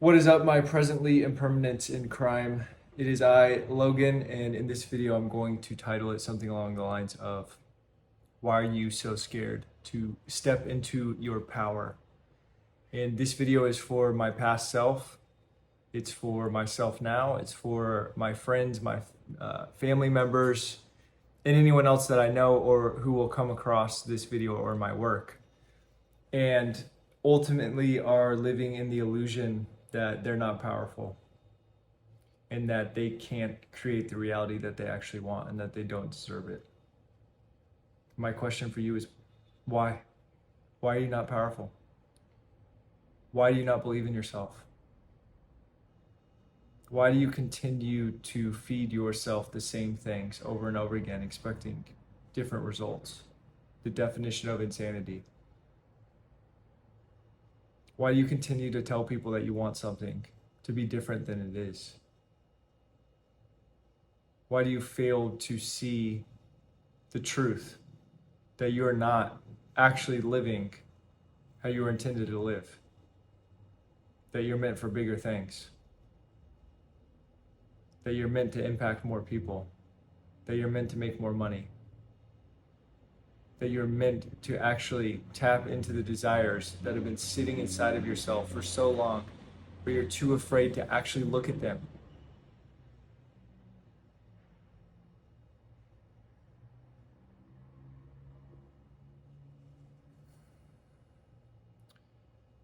What is up, my presently impermanence in crime? It is I, Logan, and in this video, I'm going to title it something along the lines of Why Are You So Scared to Step into Your Power? And this video is for my past self, it's for myself now, it's for my friends, my family members, and anyone else that I know or who will come across this video or my work. And ultimately are living in the illusion that they're not powerful and that they can't create the reality that they actually want and that they don't deserve it. My question for you is why? Why are you not powerful? Why do you not believe in yourself? Why do you continue to feed yourself the same things over and over again, expecting different results? The definition of insanity. Why do you continue to tell people that you want something to be different than it is? Why do you fail to see the truth that you are not actually living how you were intended to live? That you're meant for bigger things? That you're meant to impact more people? That you're meant to make more money? That you're meant to actually tap into the desires that have been sitting inside of yourself for so long, but you're too afraid to actually look at them?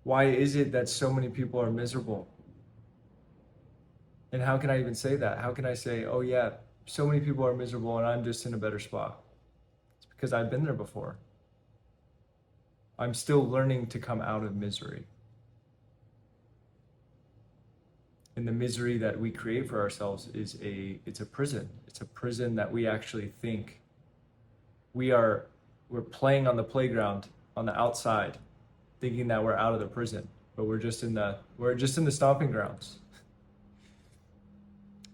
Why is it that so many people are miserable? And how can I even say that? How can I say, oh yeah, so many people are miserable and I'm just in a better spot? It's because I've been there before. I'm still learning to come out of misery. And the misery that we create for ourselves it's a prison. It's a prison that we actually think we're playing on the playground on the outside, thinking that we're out of the prison, but we're just in the stomping grounds.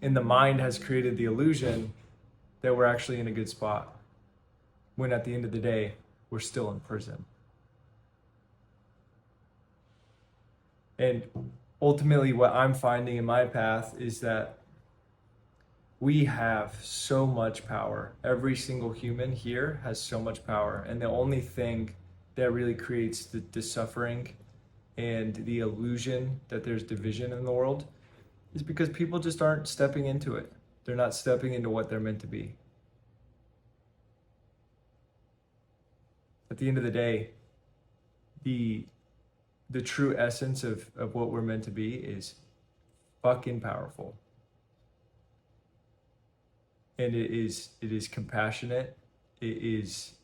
And the mind has created the illusion that we're actually in a good spot, when at the end of the day, we're still in prison. And ultimately, what I'm finding in my path is that we have so much power. Every single human here has so much power. And the only thing that really creates the suffering and the illusion that there's division in the world is because people just aren't stepping into it. They're not stepping into what they're meant to be. At the end of the day, the true essence of what we're meant to be is fucking powerful. And it is compassionate. It is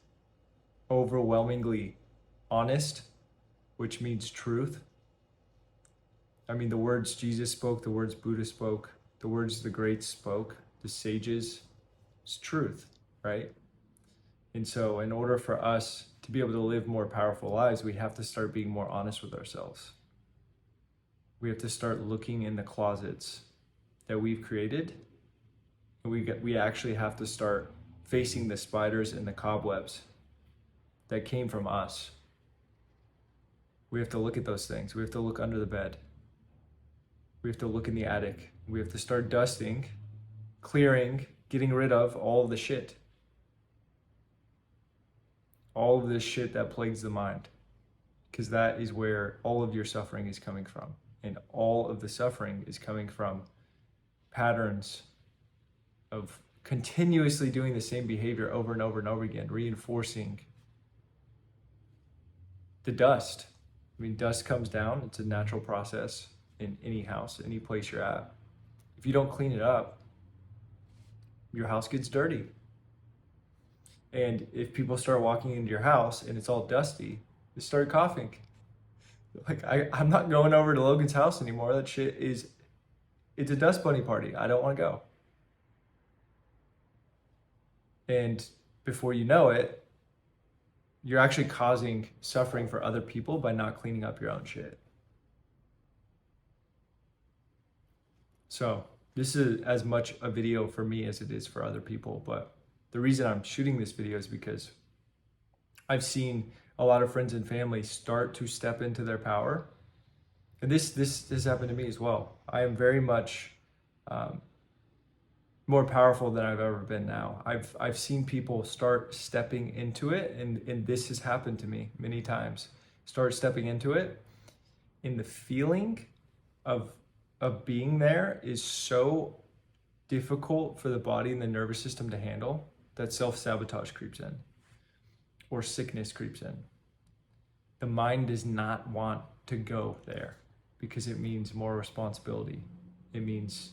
overwhelmingly honest, which means truth. I mean, the words Jesus spoke, the words Buddha spoke, the words the greats spoke, the sages, it's truth, right? And so in order for us to be able to live more powerful lives, we have to start being more honest with ourselves. We have to start looking in the closets that we've created. And we actually have to start facing the spiders and the cobwebs that came from us. We have to look at those things. We have to look under the bed. We have to look in the attic. We have to start dusting, clearing, getting rid of all of the shit. All of this shit that plagues the mind. Because that is where all of your suffering is coming from. And all of the suffering is coming from patterns of continuously doing the same behavior over and over and over again, reinforcing the dust. I mean, dust comes down. It's a natural process in any house, any place you're at. If you don't clean it up, your house gets dirty. And if people start walking into your house and it's all dusty, they start coughing. Like, I'm not going over to Logan's house anymore. That shit it's a dust bunny party. I don't want to go. And before you know it, you're actually causing suffering for other people by not cleaning up your own shit. So this is as much a video for me as it is for other people. But the reason I'm shooting this video is because I've seen a lot of friends and family start to step into their power And this happened to me as well. I am very much more powerful than I've ever been now. I've seen people start stepping into it, and this has happened to me many times. Start stepping into it, and the feeling of being there is so difficult for the body and the nervous system to handle that self-sabotage creeps in, or sickness creeps in. The mind does not want to go there because it means more responsibility. It means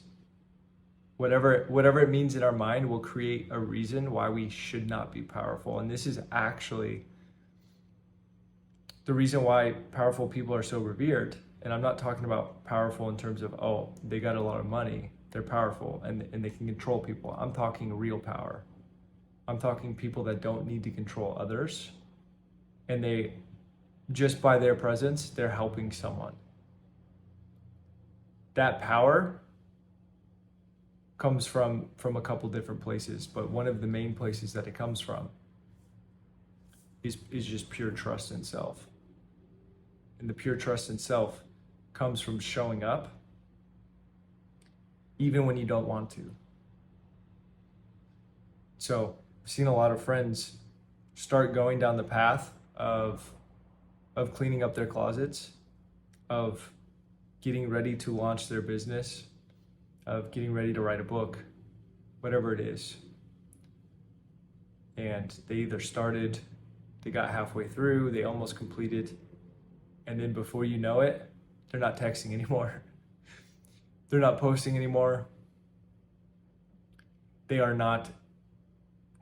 whatever it means in our mind will create a reason why we should not be powerful. And this is actually the reason why powerful people are so revered. And I'm not talking about powerful in terms of, oh, they got a lot of money, they're powerful and they can control people. I'm talking real power. I'm talking people that don't need to control others, and they, just by their presence, they're helping someone. That power comes from a couple different places, but one of the main places that it comes from is just pure trust in self. And the pure trust in self comes from showing up even when you don't want to. So I've seen a lot of friends start going down the path of cleaning up their closets, of getting ready to launch their business, of getting ready to write a book, whatever it is. And they either started, they got halfway through, they almost completed, and then before you know it, they're not texting anymore. They're not posting anymore. They are not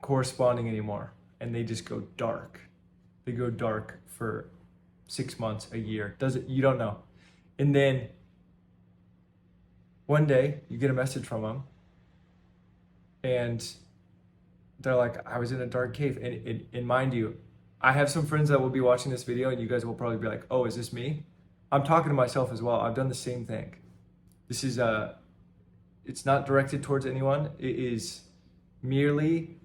corresponding anymore, and they just go dark. They go dark for 6 months, a year. You don't know. And then one day you get a message from them and they're like, I was in a dark cave. And mind you, I have some friends that will be watching this video and you guys will probably be like, oh, is this me? I'm talking to myself as well. I've done the same thing. This is it's not directed towards anyone. It is merely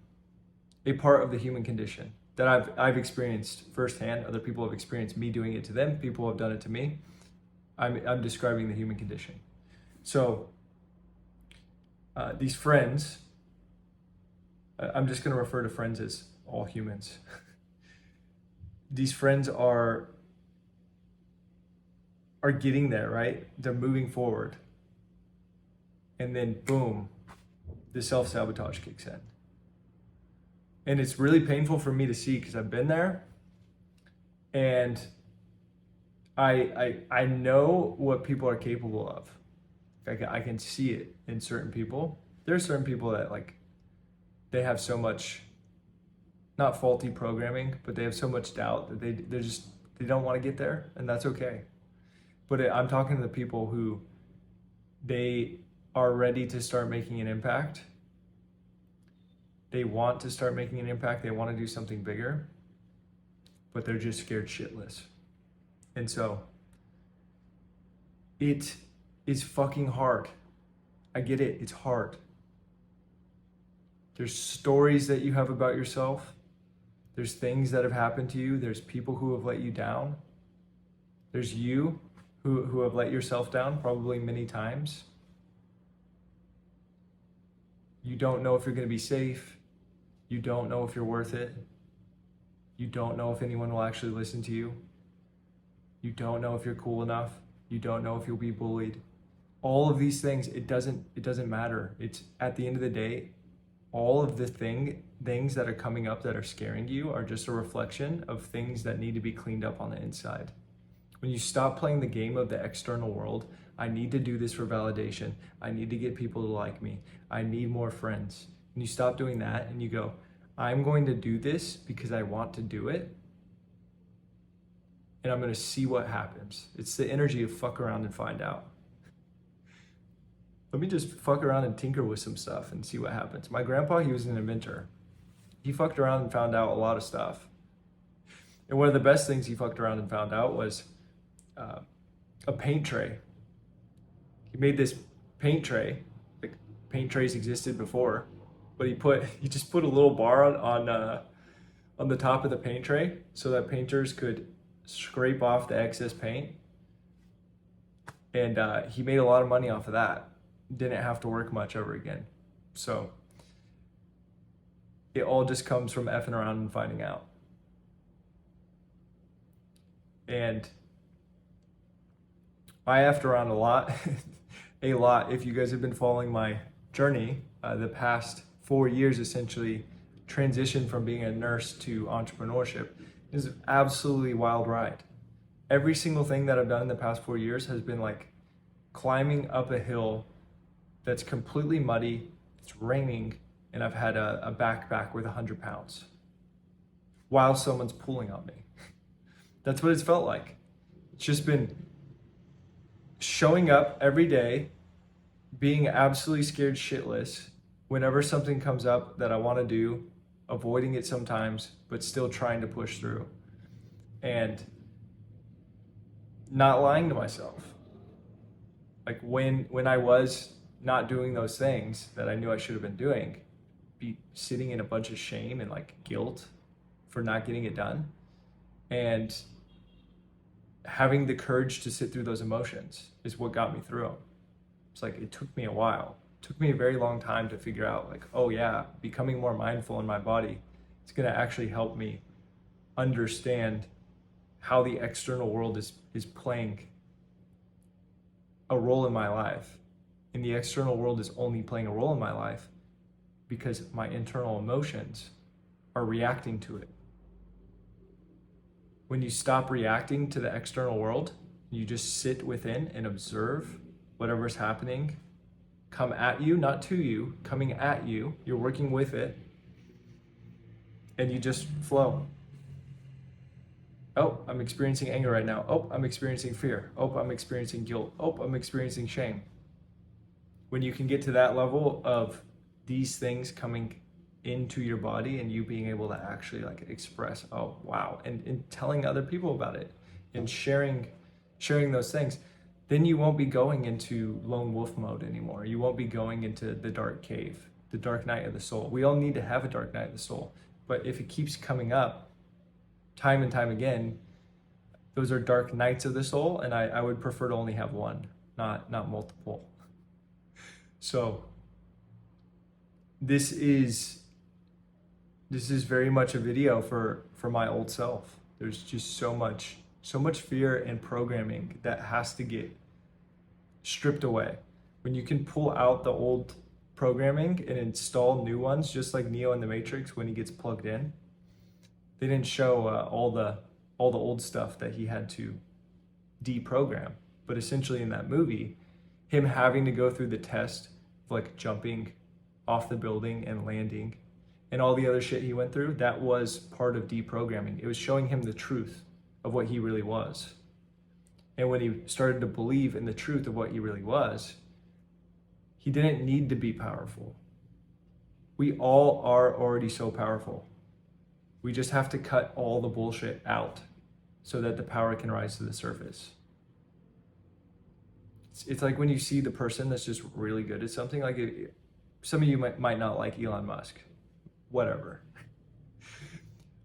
a part of the human condition that I've experienced firsthand. Other people have experienced me doing it to them. People have done it to me. I'm describing the human condition. So these friends, I'm just going to refer to friends as all humans. These friends are getting there, right? They're moving forward. And then boom, the self-sabotage kicks in. And it's really painful for me to see because I've been there, and I know what people are capable of. I can see it in certain people. There are certain people that they have so much, not faulty programming, but they have so much doubt that they don't want to get there, and that's okay. But I'm talking to the people who they are ready to start making an impact. They want to start making an impact. They want to do something bigger, but they're just scared shitless. And so it is fucking hard. I get it. It's hard. There's stories that you have about yourself. There's things that have happened to you. There's people who have let you down. There's you who have let yourself down probably many times. You don't know if you're going to be safe. You don't know if you're worth it. You don't know if anyone will actually listen to you. You don't know if you're cool enough. You don't know if you'll be bullied. All of these things, it doesn't matter. It's at the end of the day, all of the things that are coming up that are scaring you are just a reflection of things that need to be cleaned up on the inside. When you stop playing the game of the external world, I need to do this for validation. I need to get people to like me. I need more friends. And you stop doing that and you go, I'm going to do this because I want to do it. And I'm going to see what happens. It's the energy of fuck around and find out. Let me just fuck around and tinker with some stuff and see what happens. My grandpa, he was an inventor. He fucked around and found out a lot of stuff. And one of the best things he fucked around and found out was a paint tray. He made this paint tray. Like paint trays existed before, but he just put a little bar on the top of the paint tray so that painters could scrape off the excess paint. And he made a lot of money off of that. Didn't have to work much ever again. So it all just comes from effing around and finding out. And I effed around a lot, a lot. If you guys have been following my journey, the past 4 years essentially transitioned from being a nurse to entrepreneurship is an absolutely wild ride. Every single thing that I've done in the past 4 years has been like climbing up a hill that's completely muddy, it's raining, and I've had a backpack with 100 pounds while someone's pulling on me. That's what it's felt like. It's just been showing up every day, being absolutely scared shitless whenever something comes up that I want to do, avoiding it sometimes, but still trying to push through. And not lying to myself. Like when I was not doing those things that I knew I should have been doing, be sitting in a bunch of shame and like guilt for not getting it done, and having the courage to sit through those emotions is what got me through them. It's like it took me a while. It took me a very long time to figure out like, oh yeah, becoming more mindful in my body, it's gonna actually help me understand how the external world is playing a role in my life. And the external world is only playing a role in my life because my internal emotions are reacting to it. When you stop reacting to the external world, you just sit within and observe whatever's happening come at you, not to you, coming at you. You're working with it, and you just flow. Oh, I'm experiencing anger right now. Oh, I'm experiencing fear. Oh, I'm experiencing guilt. Oh, I'm experiencing shame. When you can get to that level of these things coming into your body and you being able to actually like express, oh, wow, and telling other people about it and sharing those things, then you won't be going into lone wolf mode anymore. You won't be going into the dark cave, the dark night of the soul. We all need to have a dark night of the soul. But if it keeps coming up, time and time again, those are dark nights of the soul, and I would prefer to only have one, not multiple. So this is very much a video for my old self. There's just so much fear and programming that has to get stripped away. When you can pull out the old programming and install new ones, just like Neo in the Matrix when he gets plugged in. They didn't show all the old stuff that he had to deprogram, but essentially in that movie, him having to go through the test of like jumping off the building and landing and all the other shit he went through, that was part of deprogramming. It was showing him the truth of what he really was. And when he started to believe in the truth of what he really was, he didn't need to be powerful. We all are already so powerful. We just have to cut all the bullshit out so that the power can rise to the surface. It's like when you see the person that's just really good at something, like some of you might not like Elon Musk, whatever.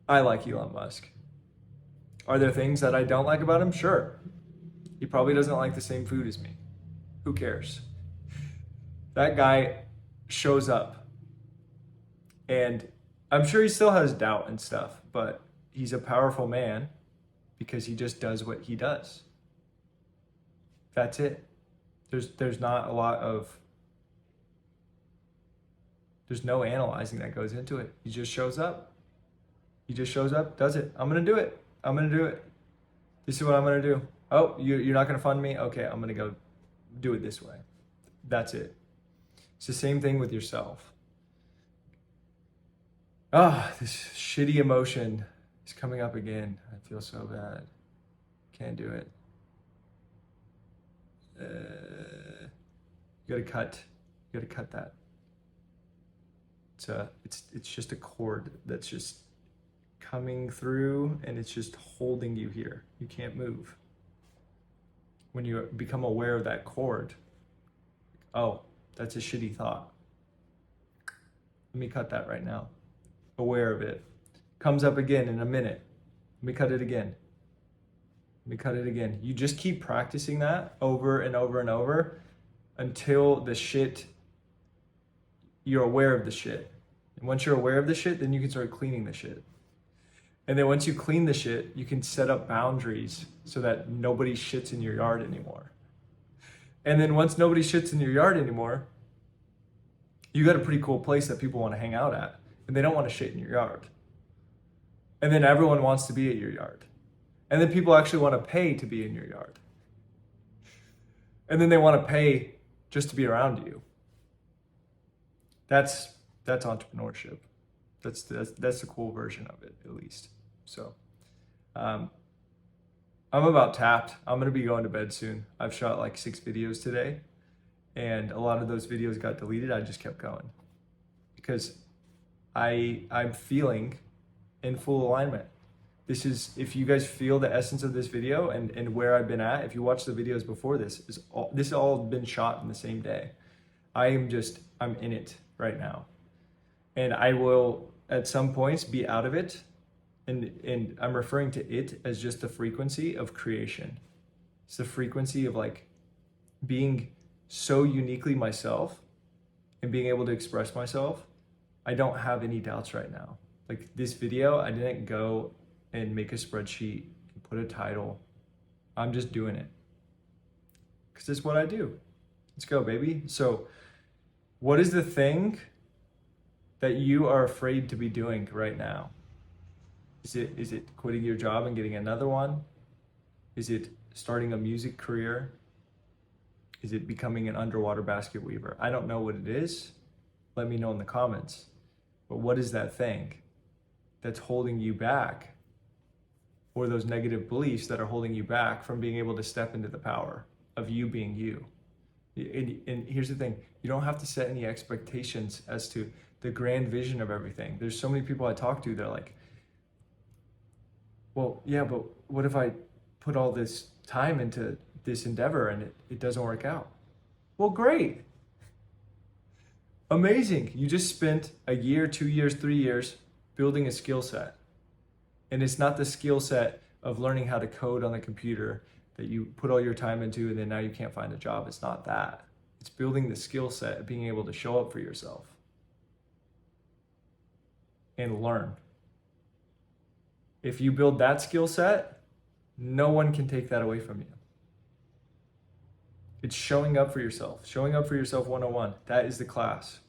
I like Elon Musk. Are there things that I don't like about him? Sure. He probably doesn't like the same food as me. Who cares? That guy shows up, and I'm sure he still has doubt and stuff, but he's a powerful man because he just does what he does. That's it. There's not a lot of, there's no analyzing that goes into it. He just shows up. He just shows up, does it. I'm gonna do it. I'm gonna do it. This is what I'm gonna do. Oh, you're not gonna fund me? Okay, I'm gonna go do it this way. That's it. It's the same thing with yourself. This shitty emotion is coming up again. I feel so bad. Can't do it. You gotta cut that. It's just a cord that's just coming through and it's just holding you here. You can't move. When you become aware of that cord, oh, that's a shitty thought. Let me cut that right now. Aware of it. Comes up again in a minute. Let me cut it again. Let me cut it again. You just keep practicing that over and over and over until you're aware of the shit. And once you're aware of the shit, then you can start cleaning the shit. And then once you clean the shit, you can set up boundaries so that nobody shits in your yard anymore. And then once nobody shits in your yard anymore, you got a pretty cool place that people want to hang out at, and they don't want to shit in your yard. And then everyone wants to be at your yard. And then people actually want to pay to be in your yard. And then they want to pay just to be around you. That's entrepreneurship. That's the cool version of it, at least. So I'm about tapped. I'm gonna be going to bed soon. I've shot like 6 videos today, and a lot of those videos got deleted. I just kept going because I'm feeling in full alignment. This is, if you guys feel the essence of this video and where I've been at, if you watch the videos before this has all been shot in the same day. I'm in it right now. And I will at some points be out of it. And I'm referring to it as just the frequency of creation. It's the frequency of like being so uniquely myself and being able to express myself. I don't have any doubts right now. Like this video, I didn't go and make a spreadsheet and put a title. I'm just doing it because it's what I do. Let's go, baby. So what is the thing that you are afraid to be doing right now? Is it quitting your job and getting another one? Is it starting a music career? Is it becoming an underwater basket weaver? I don't know what it is. Let me know in the comments. But what is that thing that's holding you back? Or those negative beliefs that are holding you back from being able to step into the power of you being you? And here's the thing, you don't have to set any expectations as to the grand vision of everything. There's so many people I talk to that are like, well, yeah, but what if I put all this time into this endeavor and it doesn't work out? Well, great. Amazing. You just spent a year, 2 years, 3 years building a skill set. And it's not the skill set of learning how to code on the computer that you put all your time into and then now you can't find a job. It's not that. It's building the skill set of being able to show up for yourself and learn. If you build that skill set, no one can take that away from you. It's showing up for yourself 101. That is the class.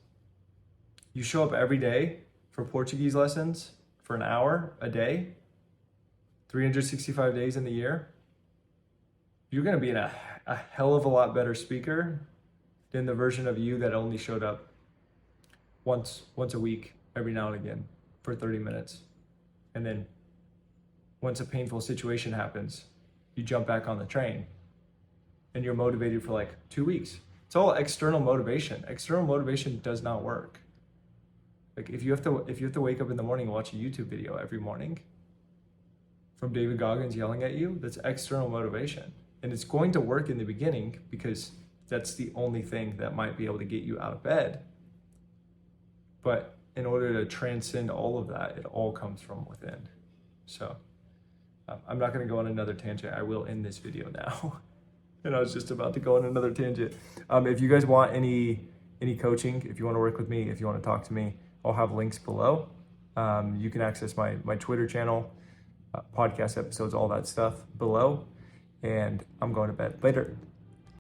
You show up every day for Portuguese lessons for an hour a day, 365 days in the year. You're going to be a hell of a lot better speaker than the version of you that only showed up once a week, every now and again for 30 minutes. And then once a painful situation happens, you jump back on the train and you're motivated for like 2 weeks. It's all external motivation. External motivation does not work. Like if you have to wake up in the morning and watch a YouTube video every morning from David Goggins yelling at you, that's external motivation. And it's going to work in the beginning because that's the only thing that might be able to get you out of bed. But in order to transcend all of that, it all comes from within. So I'm not going to go on another tangent. I will end this video now. And I was just about to go on another tangent. If you guys want any coaching, if you want to work with me, if you want to talk to me, I'll have links below. You can access my Twitter channel, podcast episodes, all that stuff below. And I'm going to bed. Later.